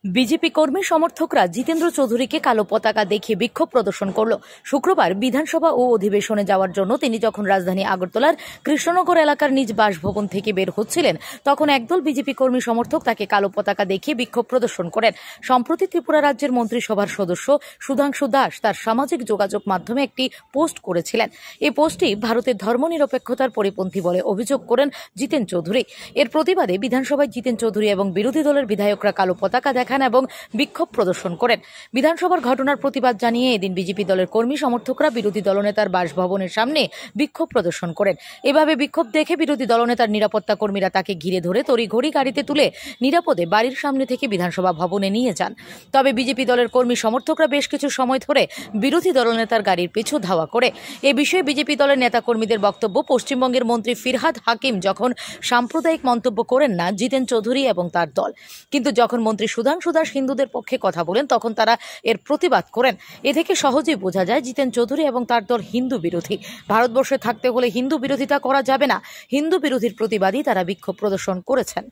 BJP কর্মী সমর্থকরা জিতেন্দ্র চৌধুরীকে কালো পতাকা দেখিয়ে বিক্ষোভ প্রদর্শন করল। শুক্রবার বিধানসভা ও অধিবেশনে যাওয়ার জন্য তিনি যখন রাজধানী আগরতলার কৃষ্ণনগর এলাকার নিজ বাসভবন থেকে বের হচ্ছিলেন, তখন একদল বিজেপি কর্মী সমর্থক তাকে কালো পতাকা দেখিয়ে বিক্ষোভ প্রদর্শন করেন। সম্প্রতি ত্রিপুরা রাজ্যের মন্ত্রিসভার সদস্য সুধাংশু দাস তার সামাজিক যোগাযোগ মাধ্যমে একটি পোস্ট করেছিলেন। এই পোস্টটি ভারতের ধর্মনিরপেক্ষতার পরিপন্থী বলে অভিযোগ করেন জিতেন চৌধুরী। এর প্রতিবাদে বিধানসভায় জিতেন চৌধুরী এবং বিরোধী দলের বিধায়করা কালো পতাকা দেখান এবং বিক্ষোভ প্রদর্শন করেন। বিধানসভার ঘটনার প্রতিবাদ জানিয়ে এদিন বিজেপি দলের কর্মী সমর্থকরা বিরোধী দলনেতার বাসভবনের সামনে বিক্ষোভ প্রদর্শন করেন। এভাবে বিক্ষোভ দেখে বিরোধী দলনেতার নিরাপত্তা কর্মীরা তাকে ঘিরে ধরে তড়িঘড়ি গাড়িতে তুলে নিরাপদে বাড়ির সামনে থেকে বিধানসভা ভবনে নিয়ে যান। তবে বিজেপি দলের কর্মী সমর্থকরা বেশ কিছু সময় ধরে বিরোধী দলনেতার গাড়ির পিছু ধাওয়া করে। এ বিষয়ে বিজেপি দলের নেতা কর্মীদের বক্তব্য, পশ্চিমবঙ্গের মন্ত্রী ফিরহাদ হাকিম যখন সাম্প্রদায়িক মন্তব্য করেন না জিতেন চৌধুরী এবং তার দল, কিন্তু যখন মন্ত্রী সুধাংশু দাস হিন্দুদের পক্ষে কথা বলেন তখন তারা এর প্রতিবাদ করেন। এ থেকে সহজেই বোঝা যায় জিতেন চৌধুরী এবং তার দল হিন্দু বিরোধী। ভারতবর্ষে থাকতে হলে হিন্দু বিরোধিতা করা যাবে না। হিন্দু বিরোধীর প্রতিবাদী তারা বিক্ষোভ প্রদর্শন করেছেন।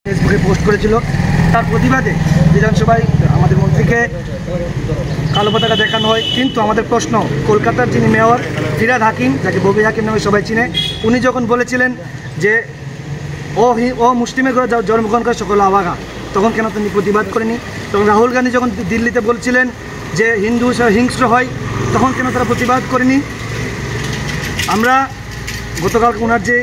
ফেসবুকে পোস্ট করেছিল, তার প্রতিবাদে বিধানসভায় আমাদের মন্ত্রীকে কালো পতাকা দেখানো হয়। কিন্তু আমাদের প্রশ্ন, কলকাতার যিনি মেয়র ফিরহাদ হাকিম, যাকে ববি হাকিম নামে সবাই চিনে, উনি যখন বলেছিলেন যে ও মুসলিমের ঘরে জন্মগ্রহণ করে সকল আবাগা, তখন কেন তিনি প্রতিবাদ করেনি? তখন রাহুল গান্ধী যখন দিল্লিতে বলছিলেন যে হিন্দু হিংস্র হয়, তখন কেন তারা প্রতিবাদ করেনি? আমরা গতকাল ওনার যে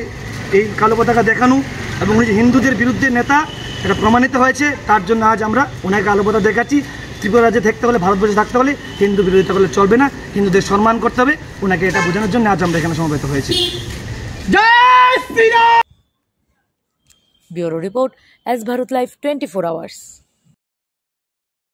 এই কালো পতাকা দেখানো এবং উনি যে হিন্দুদের বিরুদ্ধে নেতা, এটা প্রমাণিত হয়েছে। তার জন্য আজ আমরা ওনাকে কালো পতাকা দেখাচ্ছি। ত্রিপুরা রাজ্যে থাকতে হলে, ভারতবর্ষে থাকতে হলে হিন্দু বিরোধিতা করলে চলবে না, হিন্দুদের সম্মান করতে হবে। ওনাকে এটা বোঝানোর জন্য আজ আমরা এখানে সমবেত হয়েছি। Bureau report, S Bharat live 24 hours.